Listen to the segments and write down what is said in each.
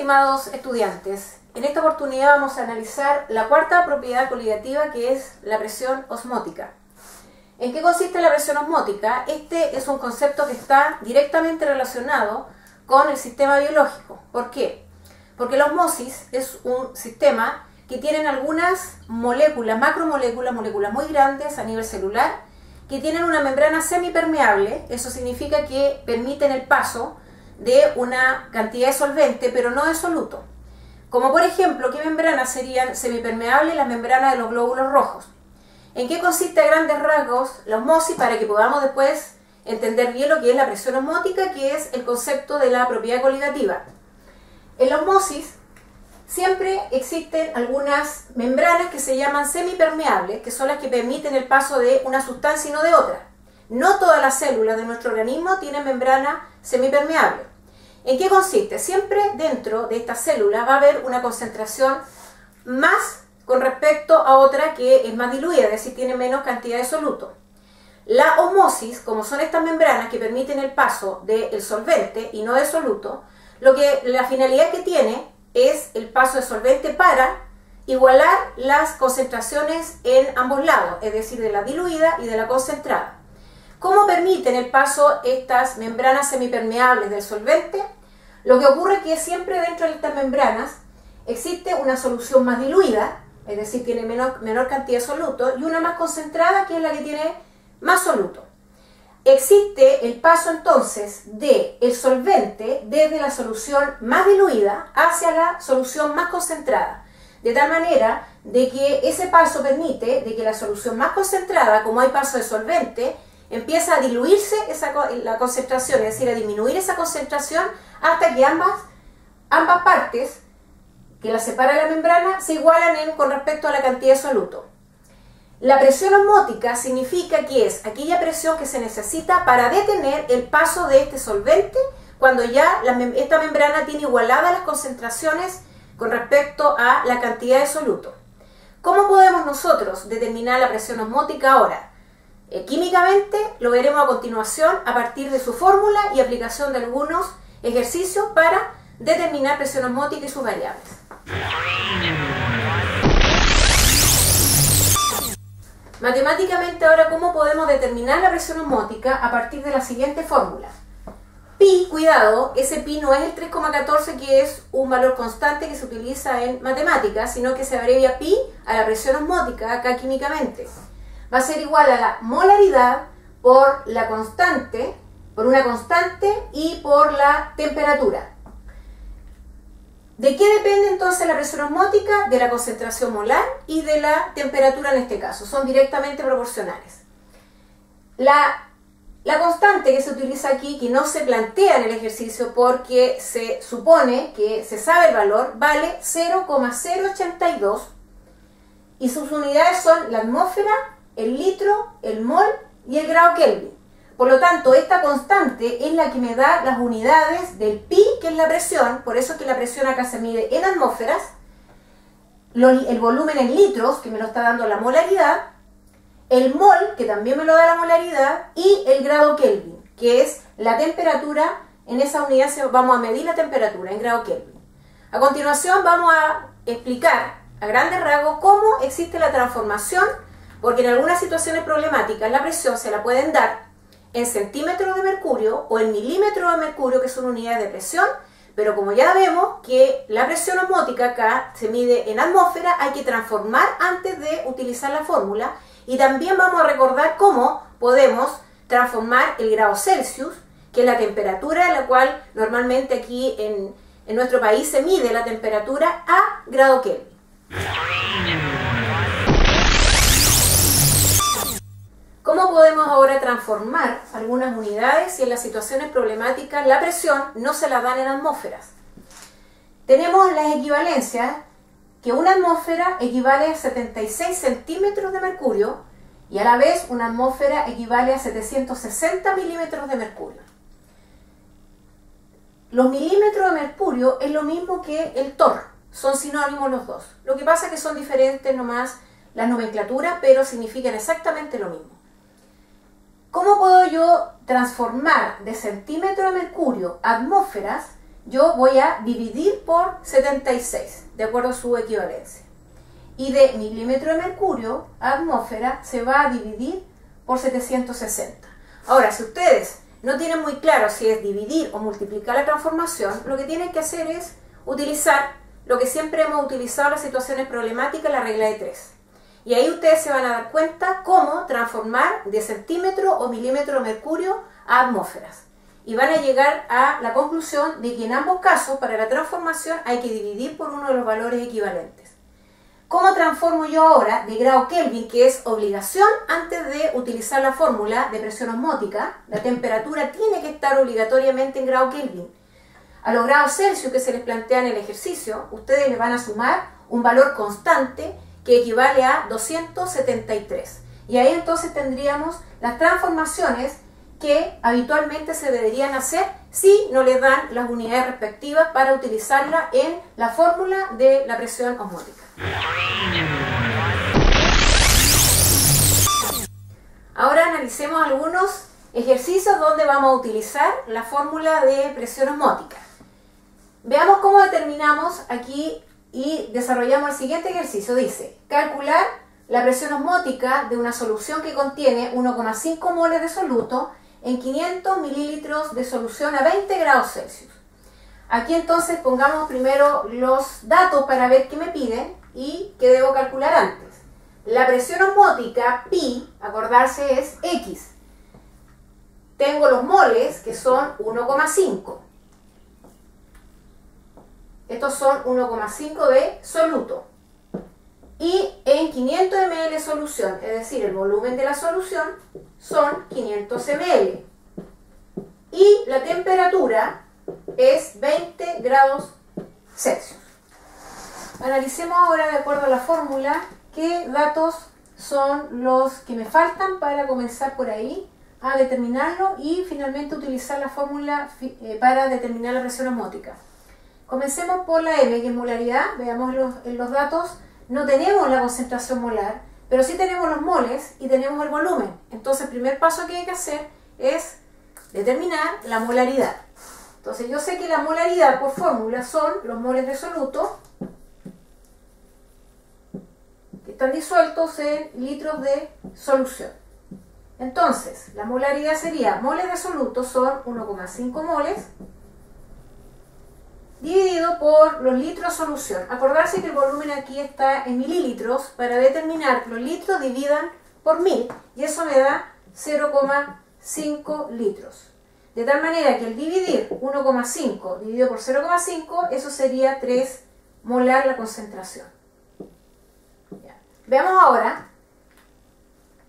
estimados estudiantes, en esta oportunidad vamos a analizar la cuarta propiedad coligativa, que es la presión osmótica. ¿En qué consiste la presión osmótica? Este es un concepto que está directamente relacionado con el sistema biológico. ¿Por qué? Porque la osmosis es un sistema que tienen algunas moléculas, macromoléculas, moléculas muy grandes a nivel celular, que tienen una membrana semipermeable. Eso significa que permiten el paso de una cantidad de solvente, pero no de soluto. Como por ejemplo, ¿qué membranas serían semipermeables? Las membranas de los glóbulos rojos. ¿En qué consiste a grandes rasgos la osmosis? Para que podamos después entender bien lo que es la presión osmótica, que es el concepto de la propiedad coligativa. En la osmosis siempre existen algunas membranas que se llaman semipermeables, que son las que permiten el paso de una sustancia y no de otra. No todas las células de nuestro organismo tienen membrana semipermeable. ¿En qué consiste? Siempre dentro de esta célula va a haber una concentración más con respecto a otra que es más diluida, es decir, tiene menos cantidad de soluto. La osmosis, como son estas membranas que permiten el paso del solvente y no del soluto, la finalidad que tiene es el paso de solvente para igualar las concentraciones en ambos lados, es decir, de la diluida y de la concentrada. ¿Cómo permiten el paso estas membranas semipermeables del solvente? Lo que ocurre es que siempre dentro de estas membranas existe una solución más diluida, es decir, tiene menor cantidad de soluto, y una más concentrada, que es la que tiene más soluto. Existe el paso entonces del solvente desde la solución más diluida hacia la solución más concentrada, de tal manera de que ese paso permite de que la solución más concentrada, como hay paso de solvente, empieza a diluirse la concentración, es decir, a disminuir esa concentración hasta que ambas partes que la separa la membrana se igualan con respecto a la cantidad de soluto. La presión osmótica significa que es aquella presión que se necesita para detener el paso de este solvente cuando ya esta membrana tiene igualadas las concentraciones con respecto a la cantidad de soluto. ¿Cómo podemos nosotros determinar la presión osmótica ahora? Químicamente lo veremos a continuación a partir de su fórmula y aplicación de algunos ejercicios para determinar presión osmótica y sus variables. Matemáticamente ahora, ¿cómo podemos determinar la presión osmótica? A partir de la siguiente fórmula. Pi, cuidado, ese pi no es el 3,14, que es un valor constante que se utiliza en matemáticas, sino que se abrevia pi a la presión osmótica acá químicamente. Va a ser igual a la molaridad por la constante, por una constante y por la temperatura. ¿De qué depende entonces la presión osmótica? De la concentración molar y de la temperatura en este caso. Son directamente proporcionales. La constante que se utiliza aquí, que no se plantea en el ejercicio porque se supone que se sabe el valor, vale 0,082 y sus unidades son la atmósfera, el litro, el mol y el grado Kelvin. Por lo tanto, esta constante es la que me da las unidades del pi, que es la presión. Por eso es que la presión acá se mide en atmósferas, el volumen en litros, que me lo está dando la molaridad, el mol, que también me lo da la molaridad, y el grado Kelvin, que es la temperatura. En esa unidad vamos a medir la temperatura en grado Kelvin. A continuación vamos a explicar a grandes rasgos cómo existe la transformación, porque en algunas situaciones problemáticas la presión se la pueden dar en centímetros de mercurio o en milímetros de mercurio, que son unidades de presión, pero como ya vemos que la presión osmótica acá se mide en atmósfera, hay que transformar antes de utilizar la fórmula, y también vamos a recordar cómo podemos transformar el grado Celsius, que es la temperatura a la cual normalmente aquí en nuestro país se mide la temperatura, a grado Kelvin. ¿Cómo podemos ahora transformar algunas unidades si en las situaciones problemáticas la presión no se la dan en atmósferas? Tenemos las equivalencias, que una atmósfera equivale a 76 centímetros de mercurio y a la vez una atmósfera equivale a 760 milímetros de mercurio. Los milímetros de mercurio es lo mismo que el torr, son sinónimos los dos. Lo que pasa es que son diferentes nomás las nomenclaturas, pero significan exactamente lo mismo. ¿Cómo puedo yo transformar de centímetro de mercurio a atmósferas yo voy a dividir por 76, de acuerdo a su equivalencia. Y de milímetro de mercurio a atmósfera se va a dividir por 760. Ahora, si ustedes no tienen muy claro si es dividir o multiplicar la transformación, lo que tienen que hacer es utilizar lo que siempre hemos utilizado en las situaciones problemáticas, la regla de 3. Y ahí ustedes se van a dar cuenta cómo transformar de centímetro o milímetro de mercurio a atmósferas. Y van a llegar a la conclusión de que en ambos casos, para la transformación, hay que dividir por uno de los valores equivalentes. ¿Cómo transformo yo ahora de grado Kelvin, que es obligación antes de utilizar la fórmula de presión osmótica? La temperatura tiene que estar obligatoriamente en grado Kelvin. A los grados Celsius que se les plantea en el ejercicio, ustedes le van a sumar un valor constante que equivale a 273. Y ahí entonces tendríamos las transformaciones que habitualmente se deberían hacer si no les dan las unidades respectivas para utilizarla en la fórmula de la presión osmótica. Ahora analicemos algunos ejercicios donde vamos a utilizar la fórmula de presión osmótica. Veamos cómo determinamos aquí y desarrollamos el siguiente ejercicio. Dice, calcular la presión osmótica de una solución que contiene 1,5 moles de soluto en 500 mililitros de solución a 20 grados Celsius. Aquí entonces pongamos primero los datos para ver qué me piden y qué debo calcular antes. La presión osmótica, pi, acordarse, es X. Tengo los moles, que son 1,5. Estos son 1,5 de soluto. Y en 500 ml de solución, es decir, el volumen de la solución, son 500 ml. Y la temperatura es 20 grados Celsius. Analicemos ahora, de acuerdo a la fórmula, qué datos son los que me faltan para comenzar por ahí a determinarlo y finalmente utilizar la fórmula para determinar la presión osmótica. Comencemos por la M, que es molaridad. Veamos en los datos. No tenemos la concentración molar, pero sí tenemos los moles y tenemos el volumen. Entonces el primer paso que hay que hacer es determinar la molaridad. Entonces yo sé que la molaridad por fórmula son los moles de soluto que están disueltos en litros de solución. Entonces la molaridad sería, moles de soluto son 1,5 moles dividido por los litros de solución. Acordarse que el volumen aquí está en mililitros. Para determinar los litros dividan por 1000 y eso me da 0,5 litros. De tal manera que el dividir 1,5 dividido por 0,5, eso sería 3 molar la concentración. Ya. Veamos ahora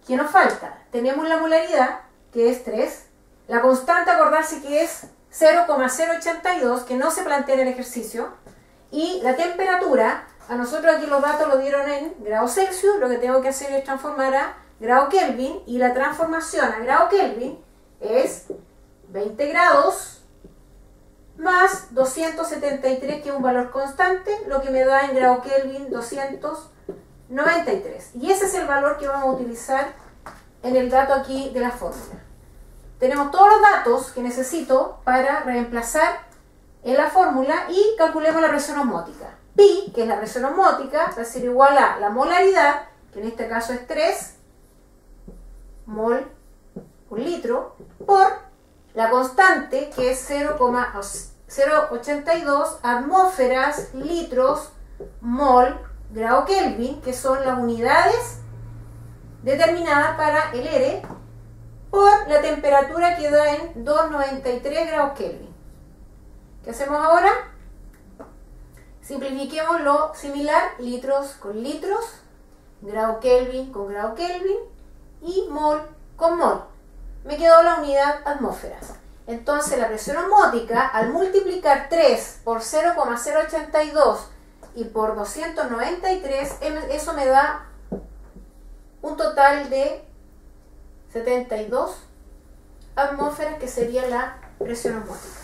qué nos falta. Tenemos la molaridad, que es 3. La constante, acordarse que es 0,082, que no se plantea en el ejercicio, y la temperatura, a nosotros aquí los datos lo dieron en grados Celsius, lo que tengo que hacer es transformar a grado Kelvin, y la transformación a grado Kelvin es 20 grados más 273, que es un valor constante, lo que me da en grado Kelvin 293, y ese es el valor que vamos a utilizar en el dato aquí de la fórmula. Tenemos todos los datos que necesito para reemplazar en la fórmula y calculemos la presión osmótica. Pi, que es la presión osmótica, va a ser igual a la molaridad, que en este caso es 3 mol por litro, por la constante, que es 0,082 atmósferas, litros, mol, grado Kelvin, que son las unidades determinadas para el R, por la temperatura que da en 293 grados Kelvin. ¿Qué hacemos ahora? Simplifiquemos lo similar, litros con litros, grado Kelvin con grado Kelvin y mol con mol. Me quedó la unidad atmósferas. Entonces la presión osmótica, al multiplicar 3 por 0,082 y por 293, eso me da un total de 72 atmósferas, que sería la presión osmótica.